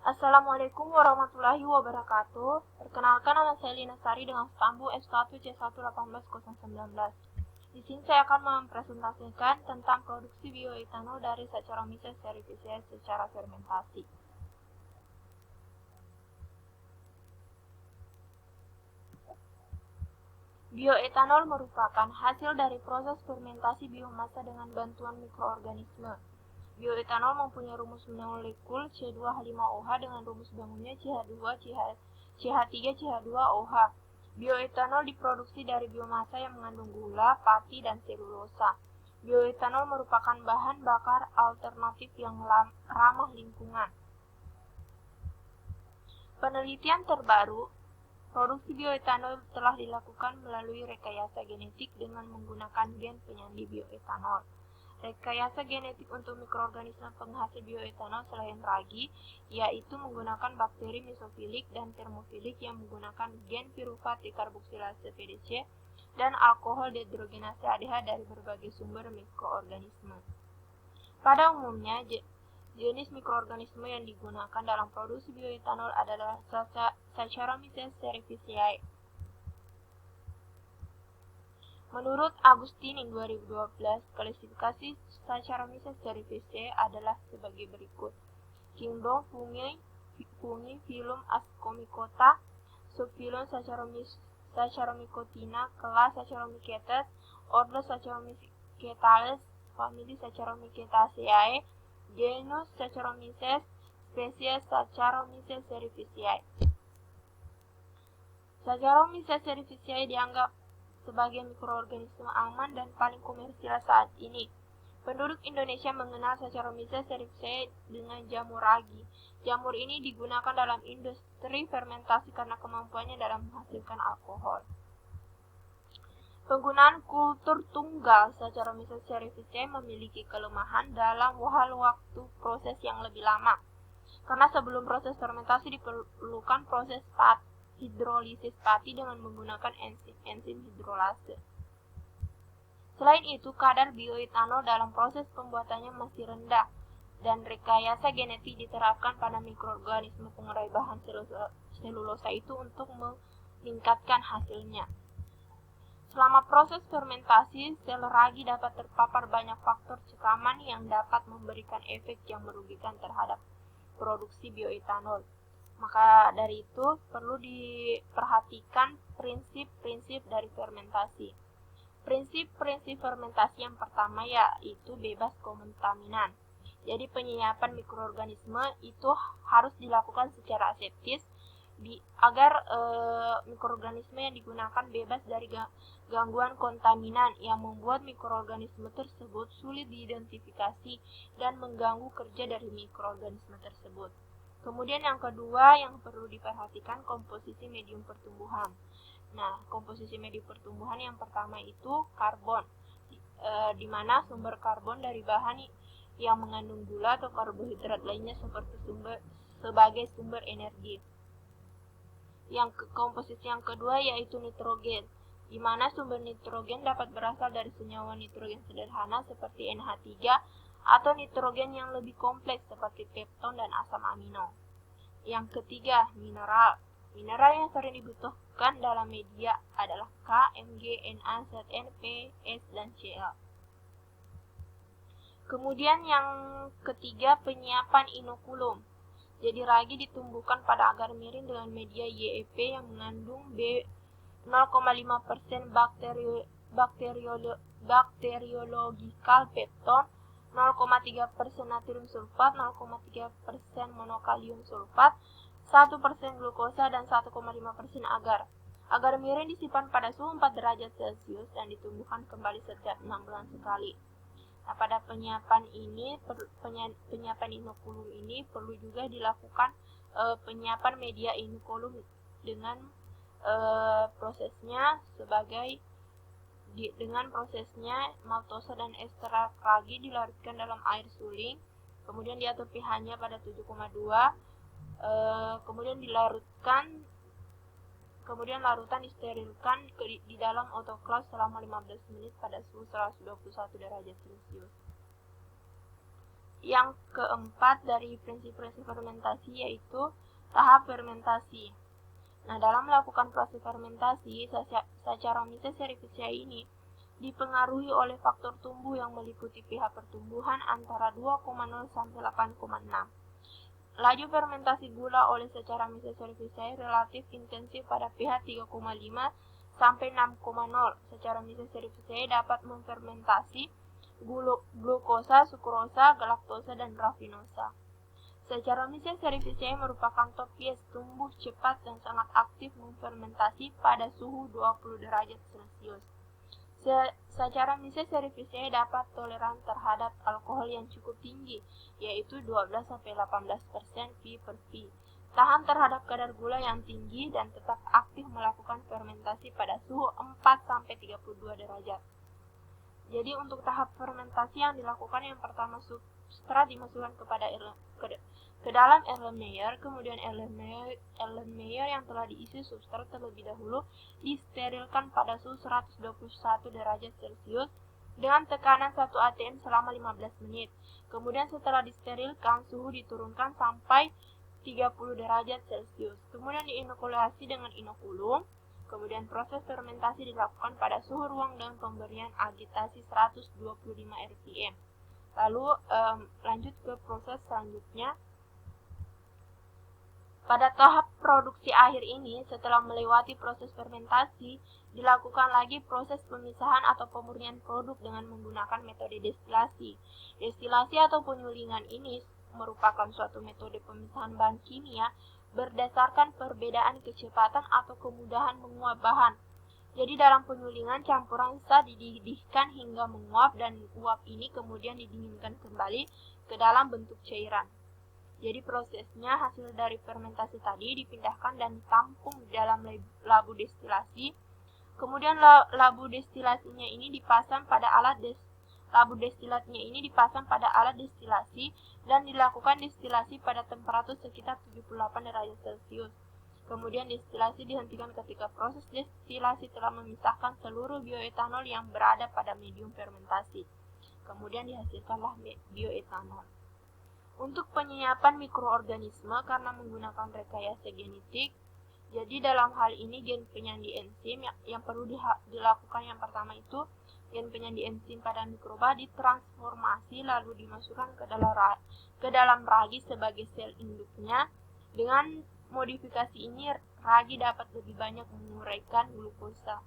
Assalamualaikum warahmatullahi wabarakatuh. Perkenalkan, nama saya Lina Sari dengan stambu S1C1181019. Di sini saya akan mempresentasikan tentang produksi bioetanol dari Saccharomyces cerevisiae secara fermentasi. Bioetanol merupakan hasil dari proses fermentasi biomasa dengan bantuan mikroorganisme. Bioetanol mempunyai rumus molekul C2H5OH dengan rumus bangunnya CH2, CH3, CH2OH. Bioetanol diproduksi dari biomasa yang mengandung gula, pati, dan selulosa. Bioetanol merupakan bahan bakar alternatif yang ramah lingkungan. Penelitian terbaru, produksi bioetanol telah dilakukan melalui rekayasa genetik dengan menggunakan gen penyandi bioetanol. Rekayasa genetik untuk mikroorganisme penghasil bioetanol selain ragi, yaitu menggunakan bakteri mesofilik dan termofilik yang menggunakan gen piruvat dikarboksilase PDC dan alkohol dehidrogenase ADH dari berbagai sumber mikroorganisme. Pada umumnya, jenis mikroorganisme yang digunakan dalam produksi bioetanol adalah Saccharomyces cerevisiae. Menurut Agustinin 2012, klasifikasi Saccharomyces cerevisiae adalah sebagai berikut. Kingdom Fungi, Phylum Ascomycota, Subphylum Saccharomycotina, kelas Saccharomycetes, Ordo Saccharomycetales, famili Saccharomycetaceae, genus Saccharomyces, spesies Saccharomyces cerevisiae. Saccharomyces cerevisiae dianggap sebagai mikroorganisme aman dan paling komersial saat ini. Penduduk Indonesia mengenal Saccharomyces cerevisiae dengan jamur ragi. Jamur ini digunakan dalam industri fermentasi karena kemampuannya dalam menghasilkan alkohol. Penggunaan kultur tunggal Saccharomyces cerevisiae memiliki kelemahan dalam waktu proses yang lebih lama. Karena sebelum proses fermentasi diperlukan proses hidrolisis pati dengan menggunakan enzim hidrolase. Selain itu, kadar bioetanol dalam proses pembuatannya masih rendah dan rekayasa genetik diterapkan pada mikroorganisme pengurai bahan selulosa itu untuk meningkatkan hasilnya. Selama proses fermentasi, sel ragi dapat terpapar banyak faktor cekaman yang dapat memberikan efek yang merugikan terhadap produksi bioetanol. Maka dari itu perlu diperhatikan prinsip-prinsip dari fermentasi. Prinsip-prinsip fermentasi yang pertama yaitu bebas kontaminan. Jadi penyiapan mikroorganisme itu harus dilakukan secara aseptis agar mikroorganisme yang digunakan bebas dari gangguan kontaminan yang membuat mikroorganisme tersebut sulit diidentifikasi dan mengganggu kerja dari mikroorganisme tersebut. Kemudian yang kedua yang perlu diperhatikan komposisi medium pertumbuhan. Nah, komposisi medium pertumbuhan yang pertama itu karbon, di mana sumber karbon dari bahan yang mengandung gula atau karbohidrat lainnya sebagai sumber energi. Komposisi yang kedua yaitu nitrogen, di mana sumber nitrogen dapat berasal dari senyawa nitrogen sederhana seperti NH3 atau nitrogen yang lebih kompleks seperti pepton dan asam amino. Yang ketiga, mineral. Mineral yang sering dibutuhkan dalam media adalah K, Mg, Na, Zn, P, S, dan Cl. Kemudian yang ketiga, penyiapan inokulum. Jadi ragi ditumbuhkan pada agar miring dengan media YEP yang mengandung 0,5% bacteriological pepton, 0,3% natrium sulfat, 0,3% monokalium sulfat, 1% glukosa, dan 1,5% agar. Agar mirin disimpan pada suhu 4 derajat Celcius dan ditumbuhkan kembali setiap 6 bulan sekali. Nah, pada penyiapan inokulum ini perlu juga dilakukan penyiapan media inokulum dengan prosesnya maltosa dan ekstrak ragi dilarutkan dalam air suling, kemudian diatur pH-nya pada 7,2, kemudian larutan disterilkan di dalam autoclave selama 15 menit pada suhu 121 derajat Celcius. Yang keempat dari prinsip-prinsip fermentasi yaitu tahap fermentasi. Nah, dalam melakukan proses fermentasi, Saccharomyces cerevisiae ini dipengaruhi oleh faktor tumbuh yang meliputi pH pertumbuhan antara 2,0 sampai 8,6. Laju fermentasi gula oleh Saccharomyces cerevisiae relatif intensif pada pH 3,5 sampai 6,0. Saccharomyces cerevisiae dapat memfermentasi glukosa, sukrosa, galaktosa, dan rafinosa. Saccharomyces cerevisiae merupakan topies tumbuh cepat dan sangat aktif memfermentasi pada suhu 20 derajat Celcius. Saccharomyces cerevisiae dapat toleran terhadap alkohol yang cukup tinggi, yaitu 12-18% V/V. Tahan terhadap kadar gula yang tinggi dan tetap aktif melakukan fermentasi pada suhu 4-32 derajat. Jadi untuk tahap fermentasi yang dilakukan, yang pertama substrat dimasukkan ke dalam Erlenmeyer, kemudian Erlenmeyer yang telah diisi substrat terlebih dahulu disterilkan pada suhu 121 derajat Celcius dengan tekanan 1 atm selama 15 menit. Kemudian setelah disterilkan, suhu diturunkan sampai 30 derajat Celcius. Kemudian diinokulasi dengan inokulum. Kemudian proses fermentasi dilakukan pada suhu ruang dengan pemberian agitasi 125 rpm. Lalu lanjut ke proses selanjutnya. Pada tahap produksi akhir ini, setelah melewati proses fermentasi, dilakukan lagi proses pemisahan atau pemurnian produk dengan menggunakan metode destilasi. Destilasi atau penyulingan ini merupakan suatu metode pemisahan bahan kimia berdasarkan perbedaan kecepatan atau kemudahan menguap bahan. Jadi dalam penyulingan, campuran sisa dididihkan hingga menguap dan uap ini kemudian didinginkan kembali ke dalam bentuk cairan. Jadi prosesnya hasil dari fermentasi tadi dipindahkan dan ditampung dalam labu destilasi. Kemudian labu destilasinya ini dipasang pada alat destilasi dan dilakukan destilasi pada temperatur sekitar 78 derajat Celcius. Kemudian destilasi dihentikan ketika proses destilasi telah memisahkan seluruh bioetanol yang berada pada medium fermentasi. Kemudian dihasilkanlah bioetanol. Untuk penyiapan mikroorganisme karena menggunakan rekayasa genetik, jadi dalam hal ini gen penyandi enzim yang perlu dilakukan yang pertama itu gen penyandi enzim pada mikroba ditransformasi lalu dimasukkan ke dalam ragi sebagai sel induknya. Dengan modifikasi ini, ragi dapat lebih banyak menguraikan glukosa.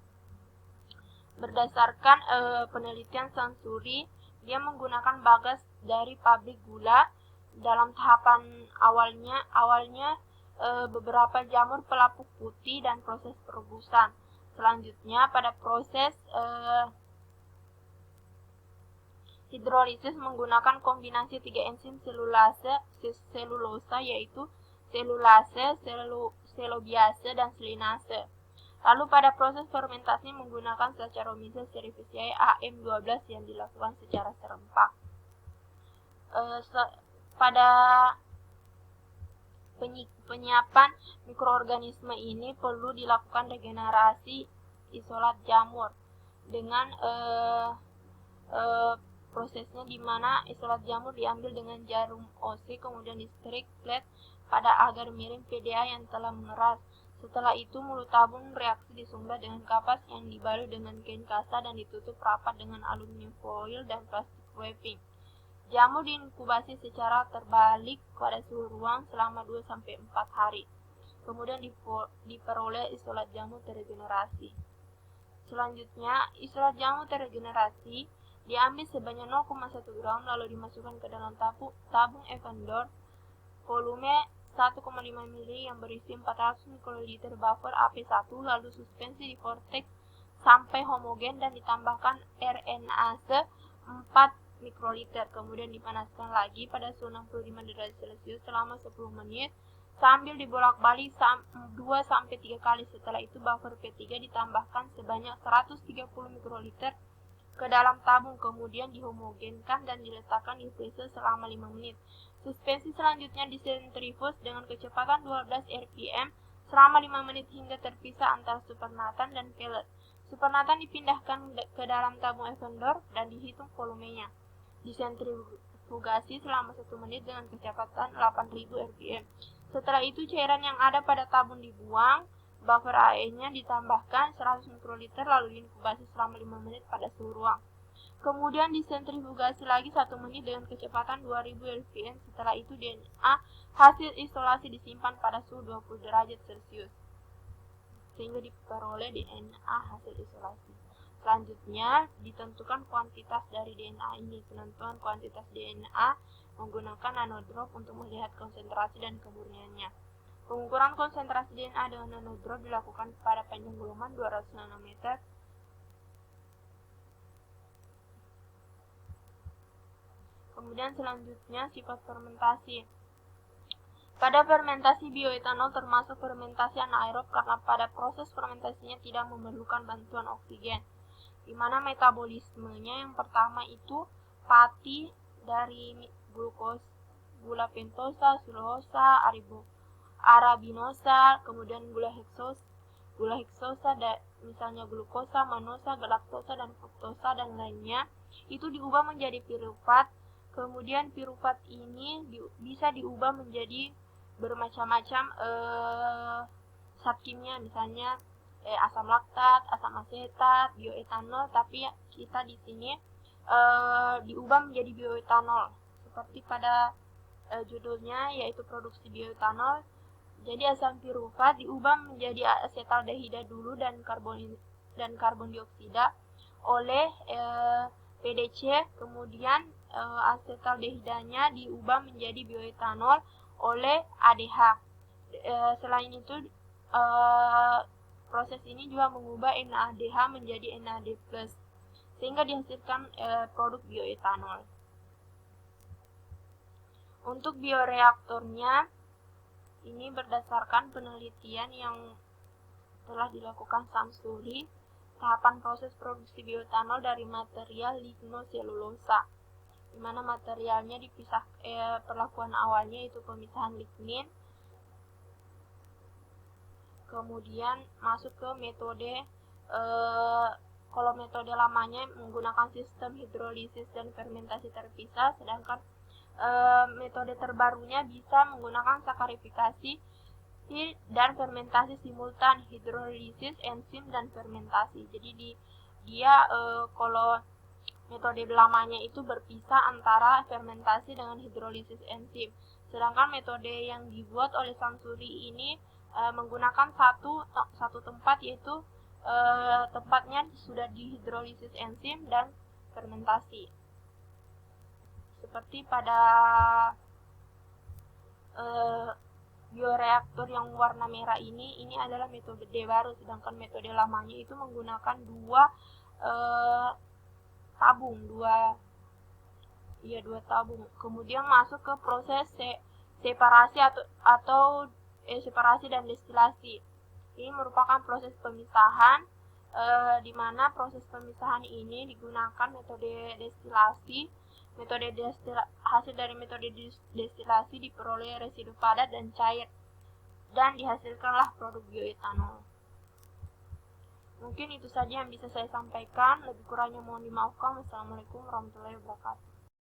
Berdasarkan penelitian Sansuri, dia menggunakan bagas dari pabrik gula. Dalam tahapan awalnya beberapa jamur pelapuk putih dan proses perebusan. Selanjutnya pada proses hidrolisis menggunakan kombinasi 3 enzim selulosa yaitu selulase, selobiase, dan selinase. Lalu pada proses fermentasi menggunakan Saccharomyces cerevisiae AM12 yang dilakukan secara serempak. Pada penyiapan mikroorganisme ini perlu dilakukan regenerasi isolat jamur dengan prosesnya di mana isolat jamur diambil dengan jarum OC kemudian distrik flat pada agar miring PDA yang telah mengeras. Setelah itu mulut tabung reaksi disumbat dengan kapas yang dibalut dengan kain kasa dan ditutup rapat dengan aluminium foil dan plastik wrapping. Jamur diinkubasi secara terbalik pada suhu ruang selama 2-4 hari. Kemudian diperoleh isolat jamur terregenerasi. Selanjutnya, isolat jamur terregenerasi diambil sebanyak 0,1 gram lalu dimasukkan ke dalam tabung Evander volume 1,5 ml yang berisi 400 ml buffer AP1 lalu suspensi di vortex sampai homogen dan ditambahkan RNase 4 mikroliter. Kemudian dipanaskan lagi pada suhu 65 derajat Celcius selama 10 menit sambil dibolak-balik 2-3 kali. Setelah itu buffer P3 ditambahkan sebanyak 130 mikroliter ke dalam tabung, kemudian dihomogenkan dan diletakkan di freezer selama 5 menit. Suspensi selanjutnya disentrifus dengan kecepatan 12 rpm selama 5 menit hingga terpisah antara supernatan dan pellet. Supernatan dipindahkan ke dalam tabung Evander dan dihitung volumenya. disentrifugasi selama 1 menit dengan kecepatan 8000 rpm. Setelah itu cairan yang ada pada tabung dibuang, buffer airnya ditambahkan 100 mikroliter lalu diinkubasi selama 5 menit pada suhu ruang. Kemudian disentrifugasi lagi 1 menit dengan kecepatan 2000 rpm. Setelah itu DNA hasil isolasi disimpan pada suhu 20 derajat Celcius sehingga diperoleh DNA hasil isolasi. Selanjutnya, ditentukan kuantitas dari DNA ini. Penentuan kuantitas DNA menggunakan nanodrop untuk melihat konsentrasi dan kemurniannya. Pengukuran konsentrasi DNA dengan nanodrop dilakukan pada panjang gulungan 200 nanometer. Kemudian selanjutnya, sifat fermentasi. Pada fermentasi bioetanol termasuk fermentasi anaerob karena pada proses fermentasinya tidak memerlukan bantuan oksigen, di mana metabolismenya yang pertama itu pati dari glukos, gula pentosa, selulosa, arabinosa, kemudian gula heksosa, misalnya glukosa, manosa, galaktosa, dan fruktosa dan lainnya, itu diubah menjadi piruvat. Kemudian piruvat ini bisa diubah menjadi bermacam-macam zat kimia, misalnya asam laktat, asam asetat, bioetanol, tapi kita di sini diubah menjadi bioetanol seperti pada judulnya, yaitu produksi bioetanol. Jadi asam piruvat diubah menjadi asetaldehida dulu dan karbon dioksida oleh PDC, kemudian asetaldehidanya diubah menjadi bioetanol oleh ADH. Selain itu proses ini juga mengubah NADH menjadi NAD+, sehingga dihasilkan produk bioetanol. Untuk bioreaktornya, ini berdasarkan penelitian yang telah dilakukan Samsuri, tahapan proses produksi bioetanol dari material lignoselulosa, di mana materialnya dipisah, perlakuan awalnya itu pemisahan lignin, kemudian masuk ke metode, kalau metode lamanya menggunakan sistem hidrolisis dan fermentasi terpisah, sedangkan metode terbarunya bisa menggunakan sakarifikasi dan fermentasi simultan, hidrolisis, enzim, dan fermentasi. Jadi kalau metode lamanya itu berpisah antara fermentasi dengan hidrolisis enzim, sedangkan metode yang dibuat oleh Samsuri ini menggunakan satu tempat, yaitu tempatnya sudah dihidrolisis enzim dan fermentasi. Seperti pada bioreaktor yang warna merah ini adalah metode baru, sedangkan metode lamanya itu menggunakan dua tabung. Kemudian masuk ke proses separasi atau separasi dan destilasi. Ini merupakan proses pemisahan, di mana proses pemisahan ini digunakan metode destilasi. Hasil dari metode destilasi diperoleh residu padat dan cair, dan dihasilkanlah produk bioetanol. Mungkin itu saja yang bisa saya sampaikan. Lebih kurangnya mohon dimaafkan. Wassalamualaikum warahmatullahi wabarakatuh.